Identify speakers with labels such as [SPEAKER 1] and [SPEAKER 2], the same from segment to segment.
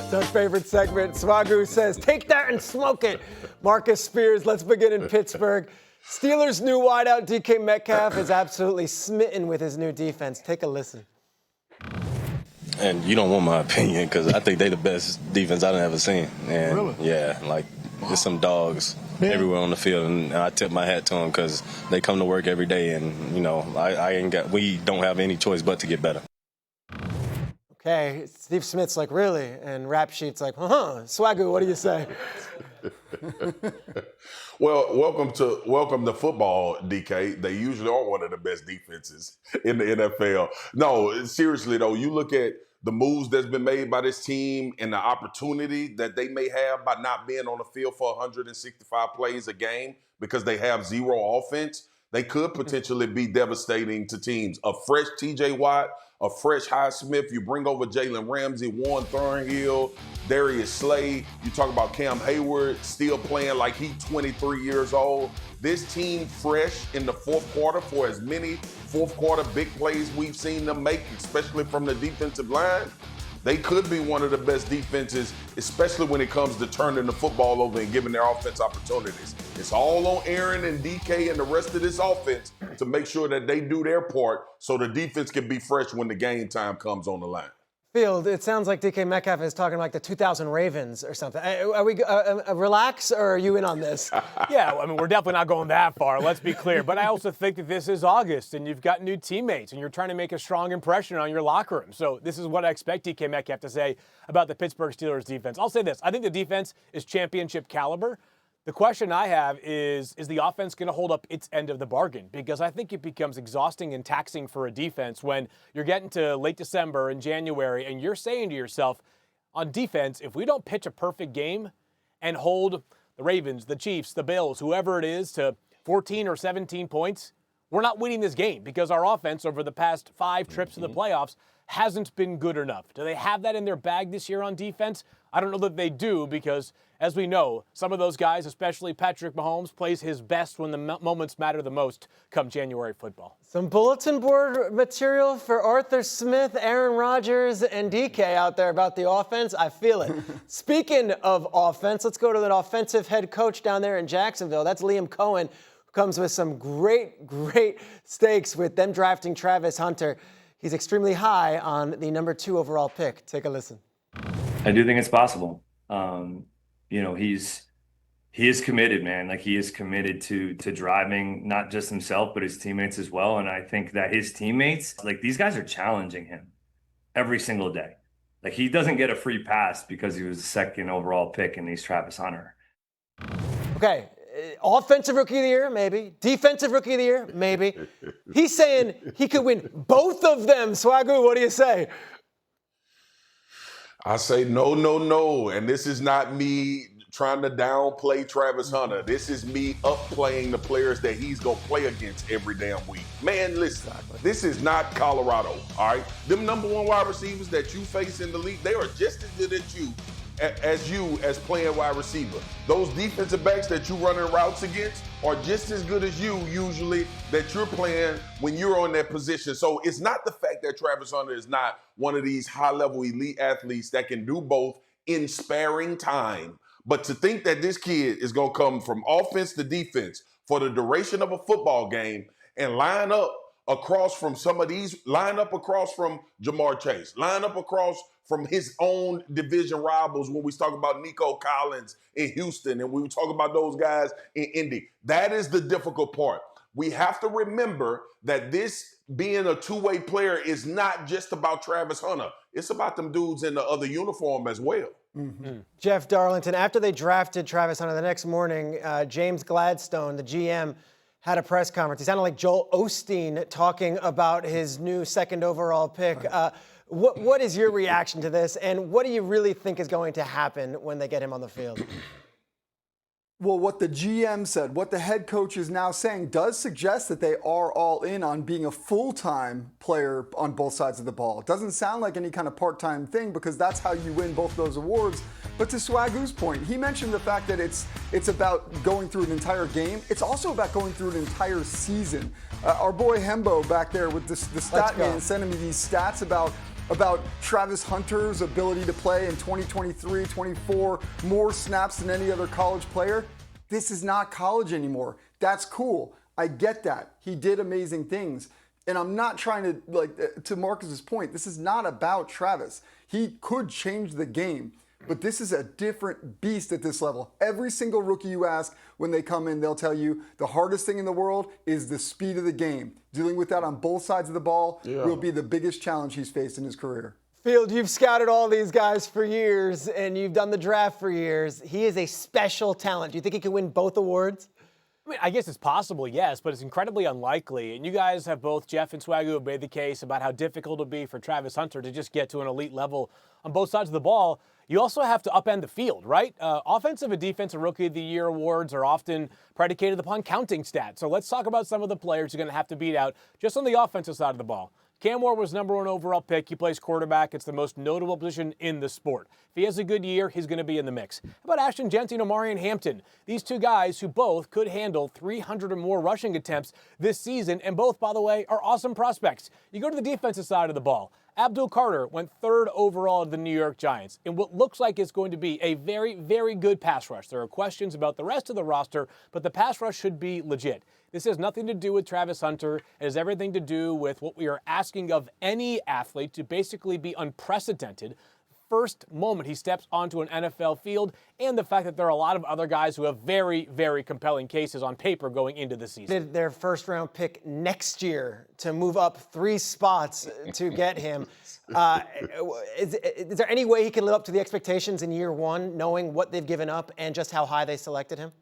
[SPEAKER 1] It's our favorite segment. Swagoo says, take that and smoke it. Marcus Spears, let's begin in Pittsburgh. Steelers' new wideout, DK Metcalf, is absolutely smitten with his new defense. Take a listen.
[SPEAKER 2] And you don't want my opinion because I think they the best defense I've ever seen. And
[SPEAKER 3] really?
[SPEAKER 2] Yeah, like there's some dogs everywhere on the field, and I tip my hat to them because they come to work every day, and we don't have any choice but to get better.
[SPEAKER 1] Okay, Steve Smith's like, really? And Rap Sheet's like, Swagoo, what do you say?
[SPEAKER 3] Well, welcome to football, DK. They usually are one of the best defenses in the NFL. No, seriously though, you look at the moves that's been made by this team and the opportunity that they may have by not being on the field for 165 plays a game because they have zero offense. They could potentially be devastating to teams. A fresh T.J. Watt, a fresh Highsmith. You bring over Jalen Ramsey, Warren Thornhill, Darius Slade. You talk about Cam Hayward still playing like he's 23 years old. This team fresh in the fourth quarter for as many fourth quarter big plays we've seen them make, especially from the defensive line. They could be one of the best defenses, especially when it comes to turning the football over and giving their offense opportunities. It's all on Aaron and DK and the rest of this offense to make sure that they do their part so the defense can be fresh when the game time comes on the line.
[SPEAKER 1] Field, it sounds like DK Metcalf is talking like the 2000 Ravens or something. Are we relax, or are you in on this?
[SPEAKER 4] Yeah, I mean, we're definitely not going that far, let's be clear. But I also think that this is August, and you've got new teammates, and you're trying to make a strong impression on your locker room. So this is what I expect DK Metcalf to say about the Pittsburgh Steelers defense. I'll say this. I think the defense is championship caliber. The question I have is the offense going to hold up its end of the bargain? Because I think it becomes exhausting and taxing for a defense when you're getting to late December and January and you're saying to yourself, on defense, if we don't pitch a perfect game and hold the Ravens, the Chiefs, the Bills, whoever it is, to 14 or 17 points, we're not winning this game because our offense over the past 5 trips to the playoffs hasn't been good enough. Do they have that in their bag this year on defense? I don't know that they do because, as we know, some of those guys, especially Patrick Mahomes, plays his best when the moments matter the most come January football.
[SPEAKER 1] Some bulletin board material for Arthur Smith, Aaron Rodgers, and DK out there about the offense. I feel it. Speaking of offense, let's go to that offensive head coach down there in Jacksonville. That's Liam Coen, who comes with some great stakes with them drafting Travis Hunter. He's extremely high on the number 2 overall pick. Take a listen.
[SPEAKER 5] I do think it's possible. He is committed, man. Like, he is committed to driving not just himself, but his teammates as well. And I think that his teammates, like, these guys are challenging him every single day. Like, he doesn't get a free pass because he was the 2nd overall pick and he's Travis Hunter.
[SPEAKER 1] Okay. Offensive Rookie of the Year, maybe. Defensive Rookie of the Year, maybe. He's saying he could win both of them. Swagoo, what do you say?
[SPEAKER 3] I say no. And this is not me trying to downplay Travis Hunter. This is me upplaying the players that he's going to play against every damn week. Man, listen, this is not Colorado, all right? Them number 1 wide receivers that you face in the league, they are just as good as you as playing wide receiver. Those defensive backs that you running routes against are just as good as you usually that you're playing when you're on that position. So it's not the fact that Travis Hunter is not one of these high-level elite athletes that can do both in sparing time. But to think that this kid is going to come from offense to defense for the duration of a football game and line up across from Jamar Chase, line up across from his own division rivals when we talk about Nico Collins in Houston and we talk about those guys in Indy. That is the difficult part. We have to remember that this being a two-way player is not just about Travis Hunter. It's about them dudes in the other uniform as well.
[SPEAKER 1] Mm-hmm. Jeff Darlington, after they drafted Travis Hunter the next morning, James Gladstone, the GM, had a press conference. He sounded like Joel Osteen talking about his new 2nd overall pick. What is your reaction to this, and what do you really think is going to happen when they get him on the field?
[SPEAKER 6] Well, what the GM said, what the head coach is now saying does suggest that they are all in on being a full-time player on both sides of the ball. It doesn't sound like any kind of part-time thing because that's how you win both those awards. But to Swagoo's point, he mentioned the fact that it's about going through an entire game. It's also about going through an entire season. Our boy Hembo back there with the stat man sending me these stats about about Travis Hunter's ability to play in 2023, 24, more snaps than any other college player. This is not college anymore. That's cool. I get that. He did amazing things. And I'm not trying to, to Marcus's point, this is not about Travis. He could change the game, but this is a different beast at this level. Every single rookie you ask when they come in, they'll tell you the hardest thing in the world is the speed of the game. Dealing with that on both sides of the ball will be the biggest challenge he's faced in his career.
[SPEAKER 1] Field, you've scouted all these guys for years, and you've done the draft for years. He is a special talent. Do you think he can win both awards?
[SPEAKER 4] I mean, I guess it's possible, yes, but it's incredibly unlikely. And you guys have both, Jeff and Swagoo, have made the case about how difficult it would be for Travis Hunter to just get to an elite level on both sides of the ball. You also have to upend the field, right? Offensive and defensive rookie of the year awards are often predicated upon counting stats. So let's talk about some of the players you're going to have to beat out just on the offensive side of the ball. Cam Ward was #1 overall pick. He plays quarterback. It's the most notable position in the sport. If he has a good year, he's going to be in the mix. How about Ashton Jeanty and Omarion Hampton? These two guys who both could handle 300 or more rushing attempts this season, and both, by the way, are awesome prospects. You go to the defensive side of the ball. Abdul Carter went 3rd overall to the New York Giants in what looks like it's going to be a very, very good pass rush. There are questions about the rest of the roster, but the pass rush should be legit. This has nothing to do with Travis Hunter. It has everything to do with what we are asking of any athlete to basically be unprecedented. First moment he steps onto an NFL field, and the fact that there are a lot of other guys who have very, very compelling cases on paper going into the season.
[SPEAKER 1] Their first-round pick next year to move up 3 spots to get him. Is there any way he can live up to the expectations in year 1, knowing what they've given up and just how high they selected him?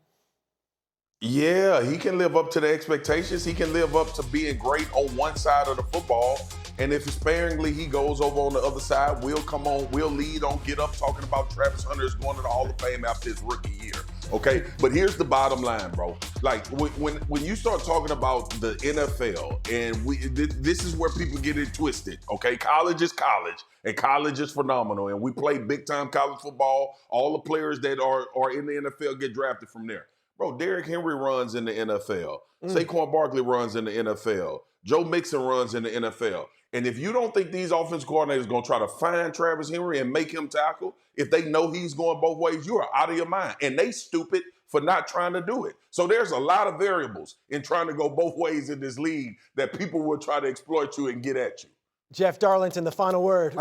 [SPEAKER 3] Yeah, he can live up to the expectations. He can live up to being great on one side of the football. And if sparingly he goes over on the other side, we'll lead on Get Up talking about Travis Hunter is going to the Hall of Fame after his rookie year. Okay, but here's the bottom line, bro. Like when you start talking about the NFL, and this is where people get it twisted. Okay, college is college, and college is phenomenal, and we play big time college football. All the players that are in the NFL get drafted from there. Bro, Derrick Henry runs in the NFL. Saquon Barkley runs in the NFL. Joe Mixon runs in the NFL. And if you don't think these offensive coordinators are going to try to find Travis Henry and make him tackle, if they know he's going both ways, you are out of your mind. And they stupid for not trying to do it. So there's a lot of variables in trying to go both ways in this league that people will try to exploit you and get at you.
[SPEAKER 1] Jeff Darlington, the final word.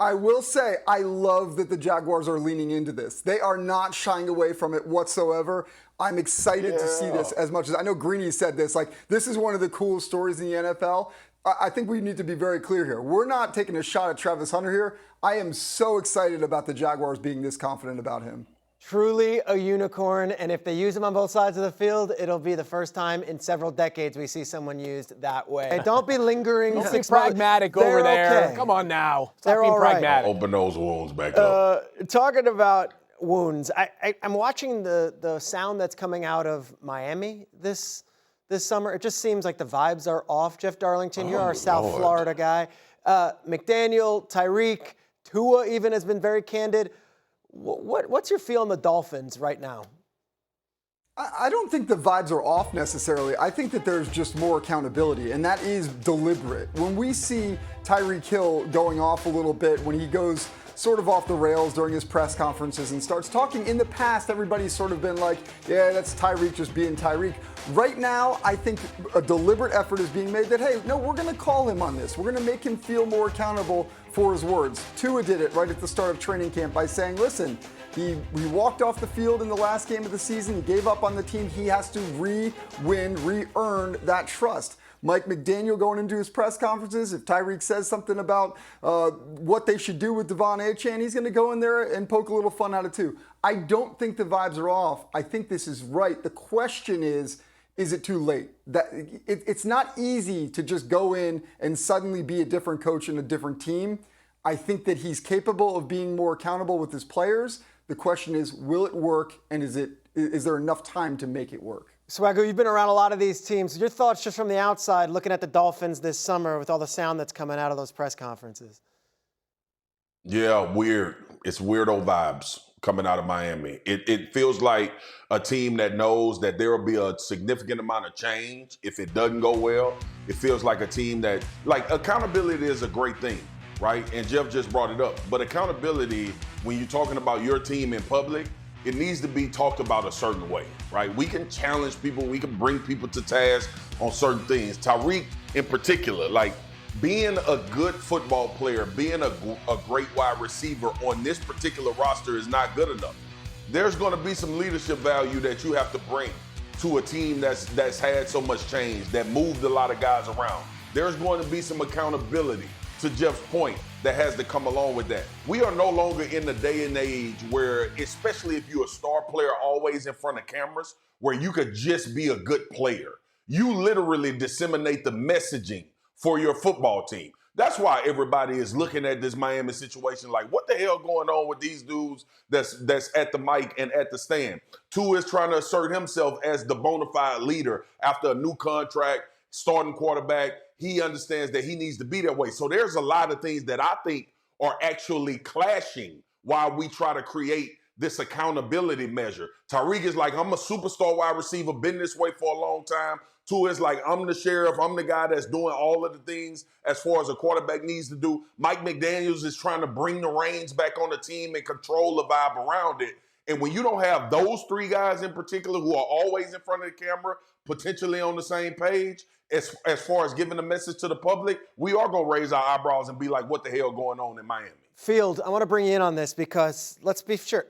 [SPEAKER 6] I will say, I love that the Jaguars are leaning into this. They are not shying away from it whatsoever. I'm excited to see this as much as I know Greeny said this. Like, this is one of the coolest stories in the NFL. I think we need to be very clear here. We're not taking a shot at Travis Hunter here. I am so excited about the Jaguars being this confident about him.
[SPEAKER 1] Truly a unicorn, and if they use him on both sides of the field, it'll be the first time in several decades we see someone used that way. Hey, don't be lingering.
[SPEAKER 4] Don't be pragmatic over there. Okay. Come on now. Stop being pragmatic.
[SPEAKER 3] Open those wounds back up.
[SPEAKER 1] Talking about wounds, I'm watching the sound that's coming out of Miami this summer. It just seems like the vibes are off. Jeff Darlington, you're our South Florida guy. McDaniel, Tyreek, Tua even has been very candid. What's your feel on the Dolphins right now?
[SPEAKER 6] I don't think the vibes are off necessarily. I think that there's just more accountability, and that is deliberate. When we see Tyreek Hill going off a little bit, when he goes sort of off the rails during his press conferences and starts talking, in the past, everybody's sort of been like, yeah, that's Tyreek just being Tyreek. Right now, I think a deliberate effort is being made that, hey, no, we're going to call him on this. We're going to make him feel more accountable for his words. Tua did it right at the start of training camp by saying, listen, he walked off the field in the last game of the season. He gave up on the team. He has to re-earn that trust. Mike McDaniel going into his press conferences, if Tyreek says something about what they should do with Devon Achane, he's going to go in there and poke a little fun out of it too. I don't think the vibes are off. I think this is right. The question is it too late? It's not easy to just go in and suddenly be a different coach and a different team. I think that he's capable of being more accountable with his players. The question is, will it work, and is there enough time to make it work?
[SPEAKER 1] Swagoo, you've been around a lot of these teams. Your thoughts just from the outside, looking at the Dolphins this summer with all the sound that's coming out of those press conferences?
[SPEAKER 3] Yeah, weird. It's weirdo vibes coming out of Miami. It feels like a team that knows that there will be a significant amount of change if it doesn't go well. It feels like a team that, like, accountability is a great thing, right? And Jeff just brought it up. But accountability, when you're talking about your team in public, it needs to be talked about a certain way, right? We can challenge people. We can bring people to task on certain things. Tyreek in particular, like, being a good football player, being a great wide receiver on this particular roster is not good enough. There's going to be some leadership value that you have to bring to a team that's had so much change, that moved a lot of guys around. There's going to be some accountability, to Jeff's point, that has to come along with that. We are no longer in the day and age where, especially if you're a star player always in front of cameras, where you could just be a good player. You literally disseminate the messaging for your football team. That's why everybody is looking at this Miami situation like, what the hell going on with these dudes that's at the mic and at the stand? Tua is trying to assert himself as the bona fide leader after a new contract, starting quarterback. He understands that he needs to be that way. So there's a lot of things that I think are actually clashing while we try to create this accountability measure. Tyreek is like, I'm a superstar wide receiver, been this way for a long time. Tua is like, I'm the sheriff. I'm the guy that's doing all of the things as far as a quarterback needs to do. Mike McDaniels is trying to bring the reins back on the team and control the vibe around it. And when you don't have those three guys in particular who are always in front of the camera, potentially on the same page, as far as giving a message to the public, we are going to raise our eyebrows and be like, what the hell going on in Miami?
[SPEAKER 1] Field, I want to bring you in on this because let's be sure.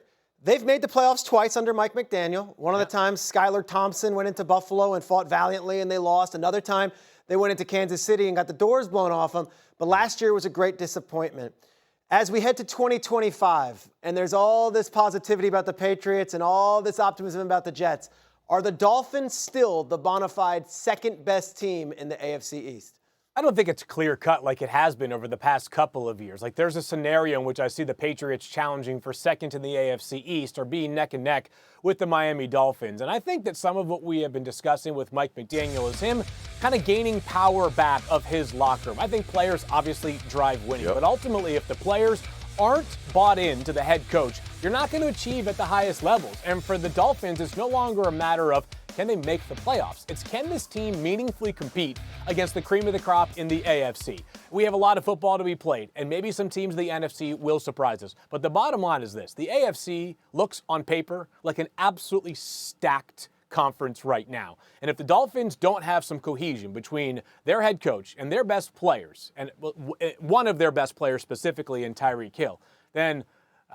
[SPEAKER 1] They've made the playoffs twice under Mike McDaniel. One of the times, Skylar Thompson went into Buffalo and fought valiantly and they lost. Another time, they went into Kansas City and got the doors blown off them. But last year was a great disappointment. As we head to 2025, and there's all this positivity about the Patriots and all this optimism about the Jets, are the Dolphins still the bona fide second best team in the AFC East?
[SPEAKER 4] I don't think it's clear cut like it has been over the past couple of years. Like, there's a scenario in which I see the Patriots challenging for second in the AFC East or being neck and neck with the Miami Dolphins. And I think that some of what we have been discussing with Mike McDaniel is him kind of gaining power back of his locker room. I think players obviously drive winning, but ultimately if the players aren't bought into the head coach, you're not going to achieve at the highest levels. And for the Dolphins, it's no longer a matter of can they make the playoffs? It's can this team meaningfully compete against the cream of the crop in the AFC? We have a lot of football to be played, and maybe some teams in the NFC will surprise us. But the bottom line is this. The AFC looks on paper like an absolutely stacked conference right now. And if the Dolphins don't have some cohesion between their head coach and their best players, and one of their best players specifically in Tyreek Hill, then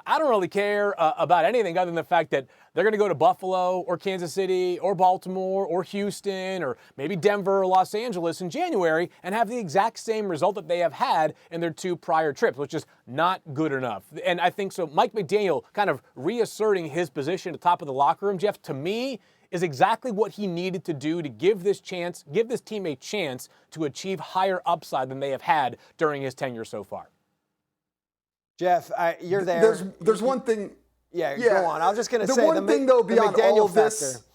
[SPEAKER 4] I don't really care about anything other than the fact that they're going to go to Buffalo or Kansas City or Baltimore or Houston or maybe Denver or Los Angeles in January and have the exact same result that they have had in their two prior trips, which is not good enough. And I think so Mike McDaniel kind of reasserting his position at the top of the locker room, Jeff, to me, is exactly what he needed to do to give this team a chance to achieve higher upside than they have had during his tenure so far.
[SPEAKER 1] Jeff, you're there.
[SPEAKER 6] There's one thing.
[SPEAKER 1] Yeah, go on. I was just going to say
[SPEAKER 6] the one thing though beyond
[SPEAKER 1] McDaniel
[SPEAKER 6] all of this.
[SPEAKER 1] factor.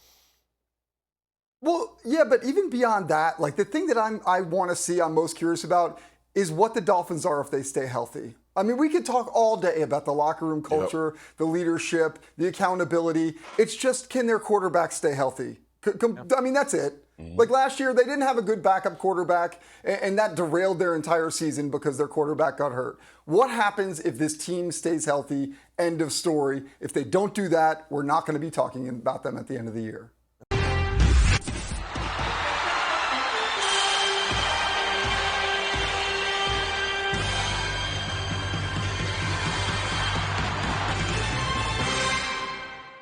[SPEAKER 6] Well, yeah, but even beyond that, like the thing that I want to see, I'm most curious about is what the Dolphins are if they stay healthy. I mean, we could talk all day about the locker room culture, the leadership, the accountability. It's just, can their quarterback stay healthy? I mean, that's it. Like last year, they didn't have a good backup quarterback, and that derailed their entire season because their quarterback got hurt. What happens if this team stays healthy? End of story. If they don't do that, we're not going to be talking about them at the end of the year.